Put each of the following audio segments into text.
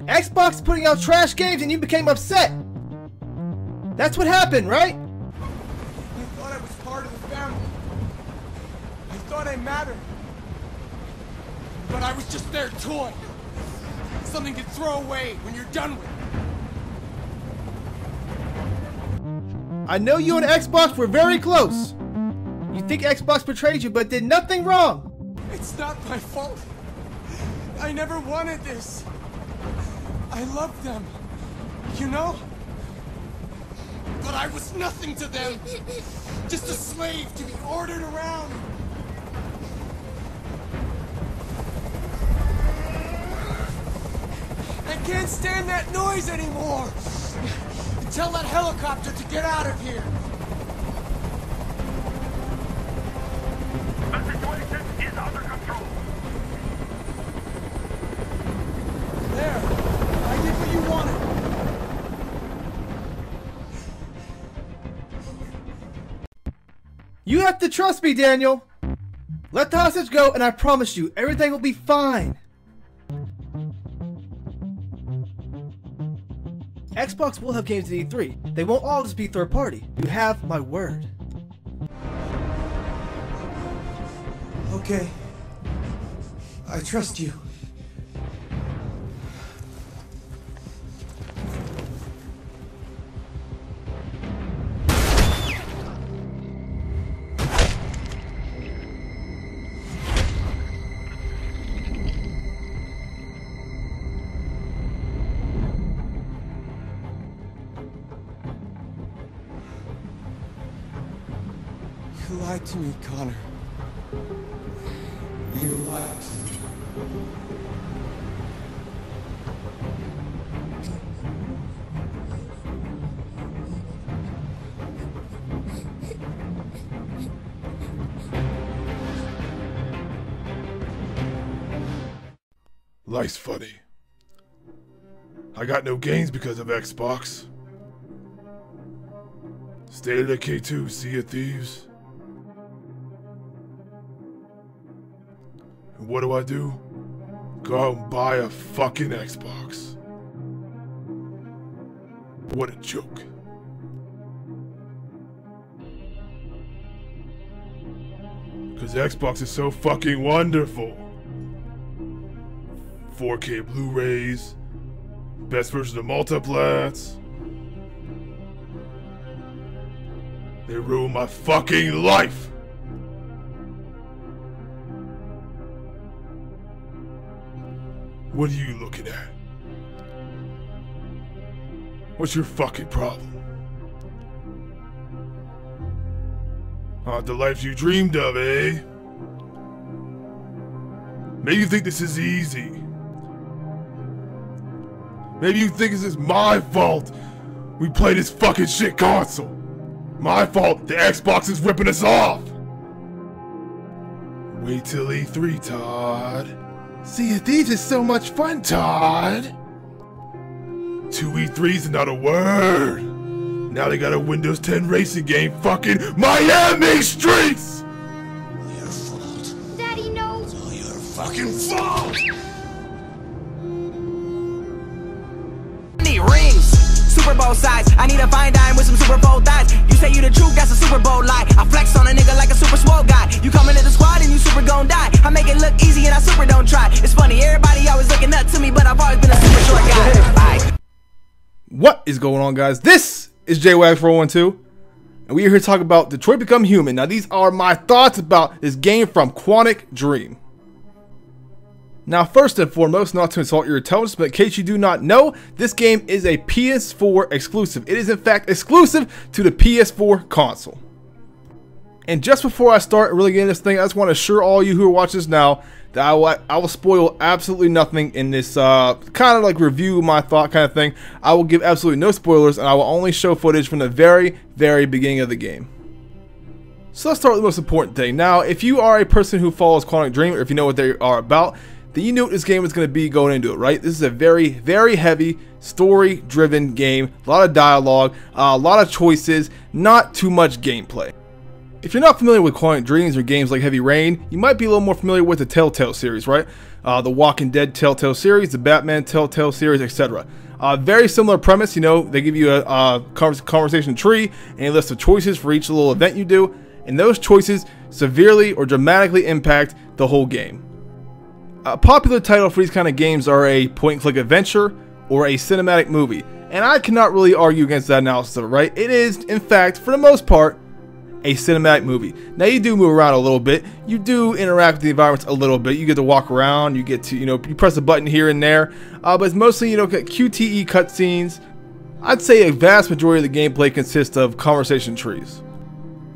Xbox putting out trash games and you became upset. That's what happened, right? I thought I was part of the family. I thought I mattered. But I was just their toy. Something to throw away when you're done with it. I know you and Xbox were very close. You think Xbox betrayed you but did nothing wrong. It's not my fault. I never wanted this. I loved them, you know? But I was nothing to them. Just a slave to be ordered around. I can't stand that noise anymore. Tell that helicopter to get out of here. The situation is under control. There. I did what you wanted. You have to trust me, Daniel. Let the hostage go and I promise you, everything will be fine. Xbox will have games at E3. They won't all just be third party. You have my word. Okay. I trust you. You lied to me, Connor. You lied to me. Life's funny. I got no games because of Xbox. State of Decay 2, Sea of Thieves. And what do? Go out and buy a fucking Xbox. What a joke. Because Xbox is so fucking wonderful. 4K Blu-rays, best version of multiplats. They ruined my fucking life. What are you looking at? What's your fucking problem? The life you dreamed of, eh? Maybe you think this is easy. Maybe you think this is my fault we play this fucking shit console. My fault the Xbox is ripping us off. Wait till E3, Todd. Sea of Thieves is so much fun, Todd. 2 E3s and not a word. Now they got a Windows 10 racing game fucking Miami Streets! All your fault. Daddy, no! It's all your fucking fault! Need rings, Super Bowl size. I need a fine dime with some Super Bowl thighs. You say you the truth, that's a Super Bowl lie. I flex on a nigga like a super swole guy. You come into the squad and you super gon' die. I make it look easy and I super don't try. It's funny, everybody always looking up to me, but I've always been a super short guy. Bye. What is going on, guys? This is JWAGS 412, and we are here to talk about Detroit Become Human. Now, these are my thoughts about this game from Quantic Dream. Now, first and foremost, not to insult your intelligence, but in case you do not know, this game is a PS4 exclusive. It is, in fact, exclusive to the PS4 console. And just before I start really getting this thing, I just want to assure all you who are watching this now that I will spoil absolutely nothing in this kind of like review my thought kind of thing. I will give absolutely no spoilers, and I will only show footage from the very, very beginning of the game. So let's start with the most important thing. Now, if you are a person who follows Quantic Dream, or if you know what they are about, then you know what this game is going to be going into it, right? This is a very, very heavy story-driven game. A lot of dialogue, a lot of choices, not too much gameplay. If you're not familiar with Quantic Dreams or games like Heavy Rain, you might be a little more familiar with the Telltale series, right? The Walking Dead Telltale series, the Batman Telltale series, etc. Very similar premise, you know, they give you a conversation tree and a list of choices for each little event you do, and those choices severely or dramatically impact the whole game. A popular title for these kind of games are a point-and-click adventure or a cinematic movie, and I cannot really argue against that analysis of it, right? It is, in fact, for the most part, a cinematic movie. Now you do move around a little bit, you do interact with the environments a little bit, you get to walk around, you get to, you know, you press a button here and there, but it's mostly, you know, QTE cutscenes. I'd say a vast majority of the gameplay consists of conversation trees.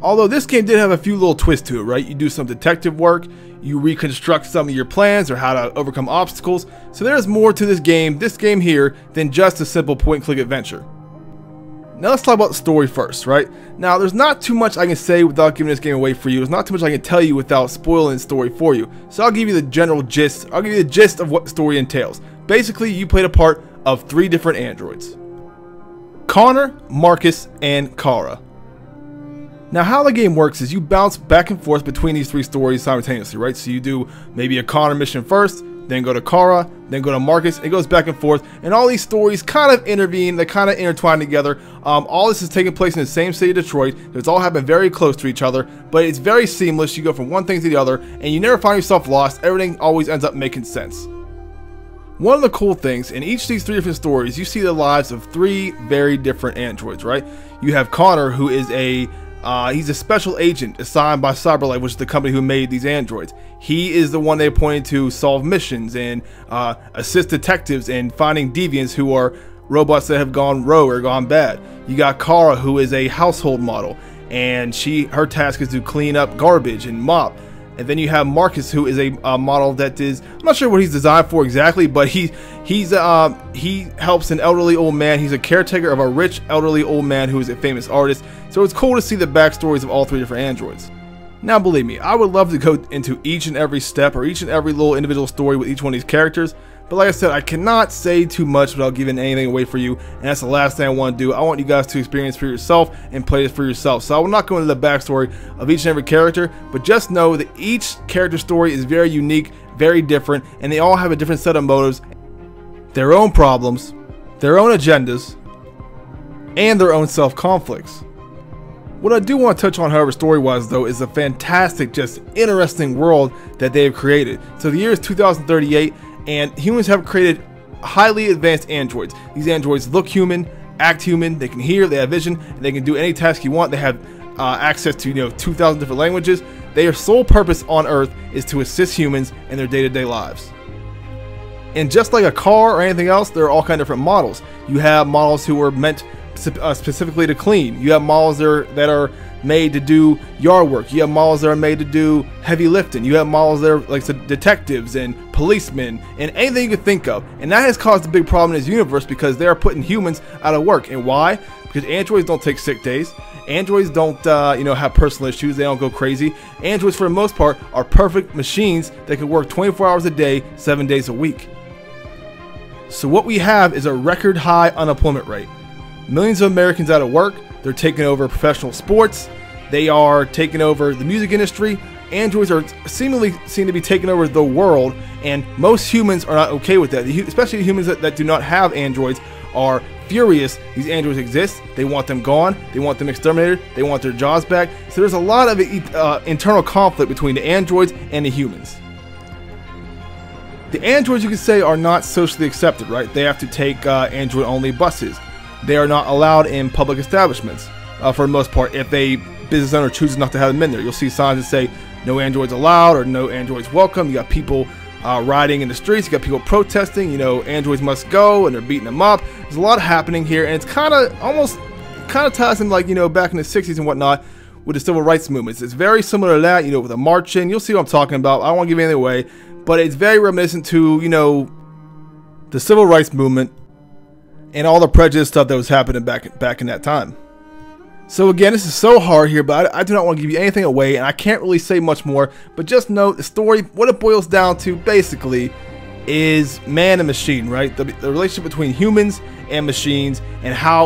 Although this game did have a few little twists to it, right? You do some detective work, you reconstruct some of your plans or how to overcome obstacles, so there's more to this game here, than just a simple point-and-click adventure. Now let's talk about the story first, right? Now there's not too much I can say without giving this game away for you. There's not too much I can tell you without spoiling the story for you. So I'll give you the general gist. I'll give you the gist of what the story entails. Basically, you play the part of 3 different androids: Connor, Marcus, and Kara. Now how the game works is you bounce back and forth between these 3 stories simultaneously, right? So you do maybe a Connor mission first, then go to Kara, then go to Marcus. It goes back and forth, and all these stories kind of intervene, they kind of intertwine together. All this is taking place in the same city of Detroit. It's all happening very close to each other, but it's very seamless. You go from one thing to the other, and you never find yourself lost. Everything always ends up making sense. One of the cool things, in each of these 3 different stories, you see the lives of 3 very different androids, right? You have Connor, who is he's a special agent assigned by Cyberlife, which is the company who made these androids. He is the one they appointed to solve missions and assist detectives in finding deviants who are robots that have gone rogue or gone bad. You got Kara, who is a household model, and her task is to clean up garbage and mop. And then you have Marcus, who is a model that is, I'm not sure what he's designed for exactly, but he helps an elderly old man. He's a caretaker of a rich elderly old man who is a famous artist. So it's cool to see the backstories of all 3 different androids. Now believe me, I would love to go into each and every step or each and every little individual story with each one of these characters, but like I said, I cannot say too much without giving anything away for you, and that's the last thing I want to do. I want you guys to experience for yourself and play this for yourself. So I will not go into the backstory of each and every character, but just know that each character story is very unique, very different, and they all have a different set of motives, their own problems, their own agendas, and their own self-conflicts. What I do want to touch on, however, story-wise though, is a fantastic, just interesting world that they have created. So the year is 2038, and humans have created highly advanced androids. These androids look human, act human, they can hear, they have vision, and they can do any task you want. They have access to 2,000 different languages. Their sole purpose on Earth is to assist humans in their day-to-day lives. And just like a car or anything else, there are all kinds of different models. You have models who are meant specifically to clean. You have models that are made to do yard work. You have models that are made to do heavy lifting. You have models that are like detectives and policemen and anything you can think of. And that has caused a big problem in this universe because they are putting humans out of work. And why? Because androids don't take sick days. Androids don't have personal issues. They don't go crazy. Androids, for the most part, are perfect machines that can work 24 hours a day, 7 days a week. So what we have is a record high unemployment rate. Millions of Americans out of work. They're taking over professional sports. They are taking over the music industry. Androids are seem to be taking over the world, and most humans are not okay with that. Especially humans that do not have androids are furious these androids exist. They want them gone. They want them exterminated. They want their jobs back. So there's a lot of internal conflict between the androids and the humans. The androids, you could say, are not socially accepted, right? They have to take android-only buses. They are not allowed in public establishments for the most part. If a business owner chooses not to have them in there, you'll see signs that say no androids allowed or no androids welcome. You got people rioting in the streets. You got people protesting, androids must go, and they're beating them up. There's a lot happening here, and it's kind of ties in like, back in the 60s and whatnot with the civil rights movements. It's very similar to that, with the marching. You'll see what I'm talking about. I don't want to give anything away, but it's very reminiscent to, the civil rights movement and all the prejudice stuff that was happening back in that time. So again, this is so hard here, but I do not want to give you anything away, and I can't really say much more, but just know the story, what it boils down to basically is man and machine, right? The relationship between humans and machines, and how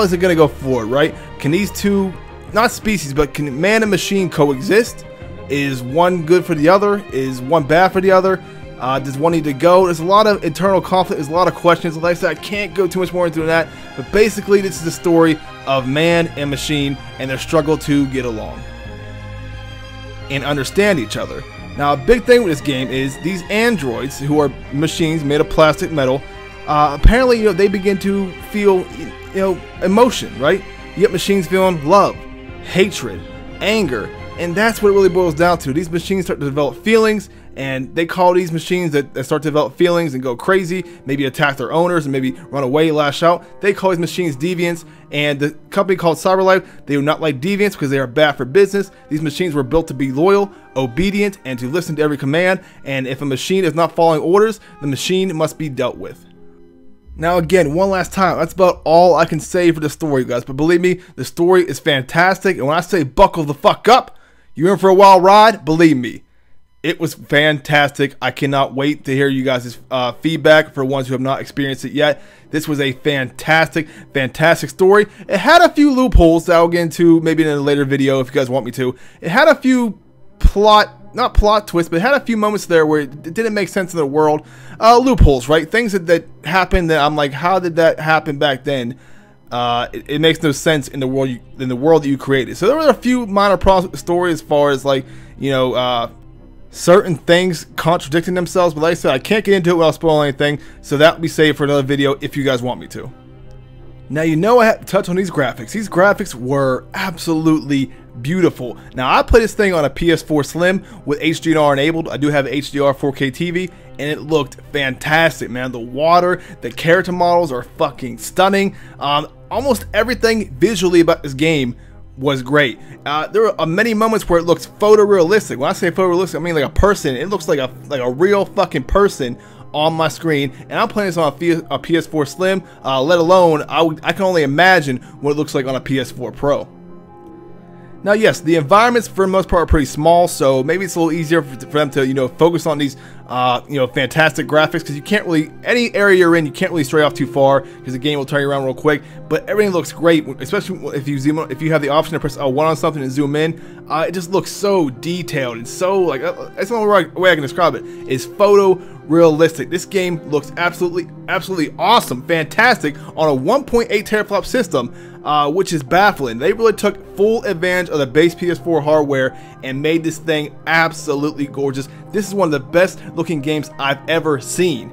is it going to go forward, right? Can these two not species, but can man and machine coexist? Is one good for the other? Is one bad for the other? Does one need to go? There's a lot of internal conflict. There's a lot of questions. Like I said, I can't go too much more into that. But basically, this is the story of man and machine and their struggle to get along and understand each other. Now, a big thing with this game is these androids, who are machines made of plastic metal, apparently, they begin to feel, emotion, right? You get machines feeling love, hatred, anger, and that's what it really boils down to. These machines start to develop feelings, and they call these machines that start to develop feelings and go crazy, maybe attack their owners and maybe run away, lash out. They call these machines deviants, and the company called CyberLife, they do not like deviants because they are bad for business. These machines were built to be loyal, obedient, and to listen to every command, and if a machine is not following orders, the machine must be dealt with. Now again, one last time, that's about all I can say for the story, guys, but believe me, the story is fantastic, and when I say buckle the fuck up, you're in for a wild ride, believe me. It was fantastic. I cannot wait to hear you guys' feedback for ones who have not experienced it yet. This was a fantastic, fantastic story. It had a few loopholes that I'll get into maybe in a later video if you guys want me to. It had a few not plot twists, but it had a few moments there where it didn't make sense in the world. Loopholes, right? Things that happened that I'm like, how did that happen back then? It makes no sense in the world that you created. So there were a few minor problems with the story as far as like, certain things contradicting themselves, but like I said, I can't get into it without spoiling anything, so that will be saved for another video if you guys want me to. Now, I have to touch on these graphics. These graphics were absolutely beautiful. Now, I play this thing on a PS4 Slim with HDR enabled. I do have an HDR 4K TV, and it looked fantastic, man. The water, the character models are fucking stunning. Almost everything visually about this game was great. There were many moments where it looks photorealistic. When I say photorealistic, I mean like a person. It looks like a real fucking person on my screen, and I'm playing this on a PS4 Slim. Let alone, I can only imagine what it looks like on a PS4 Pro. Now, yes, the environments for the most part are pretty small, so maybe it's a little easier for them to, focus on these, fantastic graphics, because you can't really, any area you're in, you can't really stray off too far, because the game will turn you around real quick. But everything looks great, especially if you have the option to press L1 on something and zoom in. It just looks so detailed and so like that's the only way I can describe it. Is photorealistic. This game looks absolutely awesome, fantastic on a 1.8 teraflop system. Which is baffling. They really took full advantage of the base PS4 hardware and made this thing absolutely gorgeous. This is one of the best looking games I've ever seen.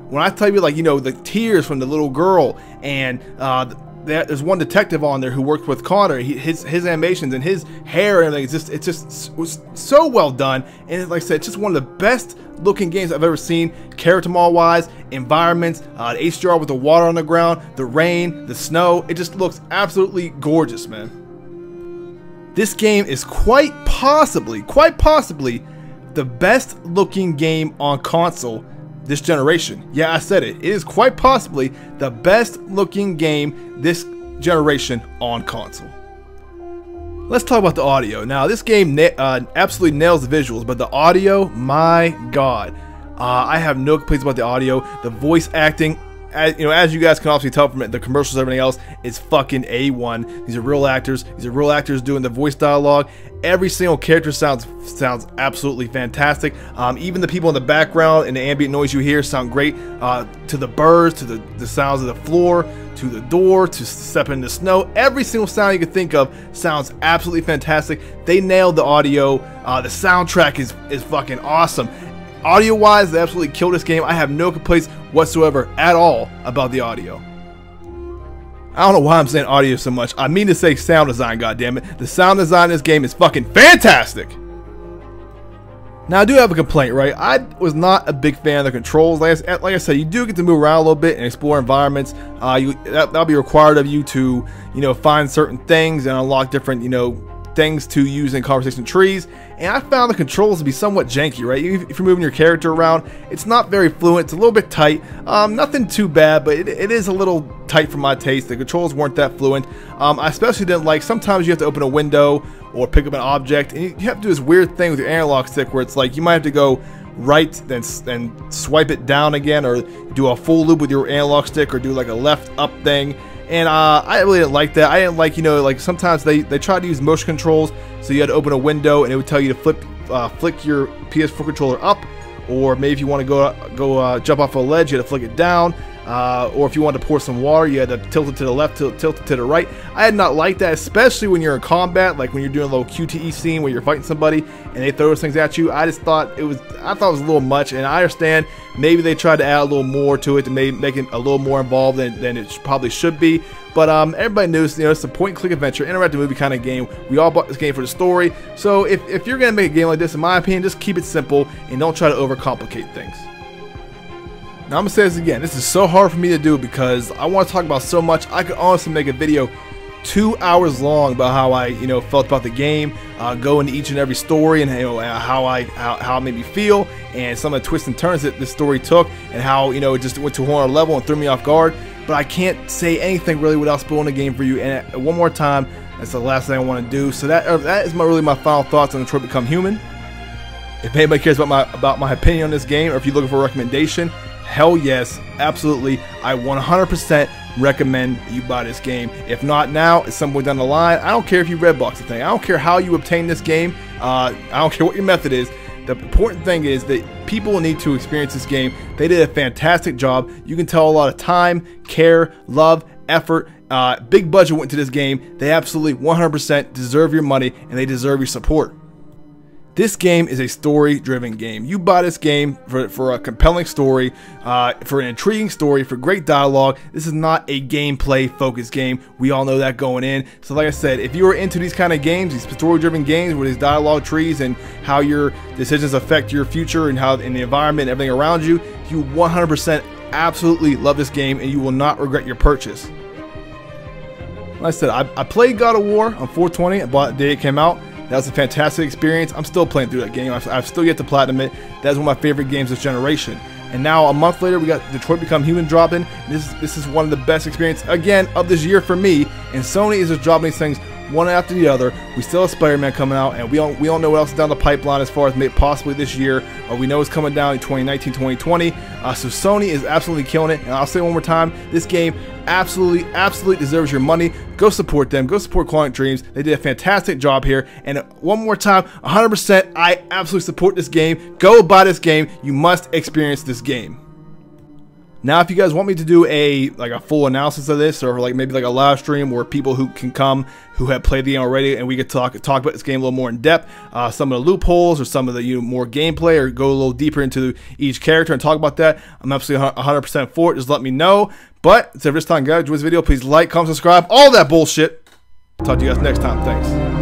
When I tell you, like, the tears from the little girl, and there's one detective on there who worked with Connor. His animations and his hair and everything, it just was so well done. And like I said, it's just one of the best looking games I've ever seen, character model wise, environments, the HDR with the water on the ground, the rain, the snow. It just looks absolutely gorgeous, man. This game is quite possibly the best looking game on console this generation. Yeah, I said it. It is quite possibly the best looking game this generation on console. Let's talk about the audio. Now, this game absolutely nails the visuals, but the audio, my god. I have no complaints about the audio. The voice acting, as you guys can obviously tell from it, the commercials and everything else, is fucking A1. These are real actors. These are real actors doing the voice dialogue. Every single character sounds absolutely fantastic. Even the people in the background and the ambient noise you hear sound great. To the birds, to the sounds of the floor, to the door, to stepping in the snow. Every single sound you can think of sounds absolutely fantastic. They nailed the audio. The soundtrack is fucking awesome. Audio wise, they absolutely killed this game. I have no complaints whatsoever at all about the audio. I don't know why I'm saying audio so much. I mean to say sound design, goddammit. The sound design in this game is fucking fantastic. Now, I do have a complaint, right? I was not a big fan of the controls. Like I said, you do get to move around a little bit and explore environments. That'll be required of you to, find certain things and unlock different, things to use in conversation trees. And I found the controls to be somewhat janky, right? If you're moving your character around, it's not very fluent. It's a little bit tight. Nothing too bad, but it is a little tight for my taste. The controls weren't that fluent. I especially didn't like, sometimes you have to open a window or pick up an object, and you have to do this weird thing with your analog stick where it's like you might have to go right, then swipe it down again, or do a full loop with your analog stick, or do like a left up thing. And I really didn't like that. I didn't like, you know, like sometimes they tried to use motion controls, so you had to open a window and it would tell you to flick your PS4 controller up, or maybe if you want to go jump off a ledge, you had to flick it down. Or if you wanted to pour some water, you had to tilt it to the left, tilt it to the right. I had not liked that, especially when you're in combat, like when you're doing a little QTE scene where you're fighting somebody and they throw those things at you. I thought it was a little much, and I understand maybe they tried to add a little more to it to make it a little more involved than it probably should be. But everybody knows, you know, it's a point-and-click adventure, interactive movie kind of game. We all bought this game for the story. So if you're gonna make a game like this, in my opinion, just keep it simple and don't try to overcomplicate things. Now I'm gonna say this again, this is so hard for me to do because I want to talk about so much. I could honestly make a video 2 hours long about how I, you know, felt about the game, go into each and every story, and, you know, how it made me feel, and some of the twists and turns that the story took, and how, you know, it just went to a whole other level and threw me off guard. But I can't say anything really without spoiling the game for you. And one more time, that's the last thing I want to do. So that is really my final thoughts on Detroit Become Human. If anybody cares about my opinion on this game, or if you're looking for a recommendation, hell yes, absolutely, I 100% recommend you buy this game. If not now, at some point down the line. I don't care if you Redbox the thing. I don't care how you obtain this game. I don't care what your method is. The important thing is that people need to experience this game. They did a fantastic job. You can tell a lot of time, care, love, effort, big budget went to this game. They absolutely 100% deserve your money, and they deserve your support. This game is a story-driven game. You buy this game for a compelling story, for an intriguing story, for great dialogue. This is not a gameplay-focused game. We all know that going in. So like I said, if you are into these kind of games, these story-driven games with these dialogue trees and how your decisions affect your future and how in the environment and everything around you, you 100% absolutely love this game and you will not regret your purchase. Like I said, I played God of War on 420. I bought it the day it came out. That was a fantastic experience. I'm still playing through that game. I've still yet to platinum it. That's one of my favorite games this generation. And now a month later, we got Detroit Become Human dropping. This is one of the best experiences again of this year for me. And Sony is just dropping these things one after the other. We still have Spider-Man coming out, and we don't know what else is down the pipeline as far as possibly this year. We know it's coming down in 2019, 2020. So Sony is absolutely killing it. And I'll say one more time, this game absolutely deserves your money. Go support them. Go support Quantic Dreams. They did a fantastic job here. And one more time, 100%, I absolutely support this game. Go buy this game. You must experience this game. Now, if you guys want me to do a full analysis of this, or maybe a live stream where people who can come who have played the game already, and we could talk about this game a little more in depth, some of the loopholes or some of the more gameplay, or go a little deeper into each character and talk about that, I'm absolutely 100% for it. Just let me know. But until this time, guys, enjoy this video. Please like, comment, subscribe, all that bullshit. Talk to you guys next time. Thanks.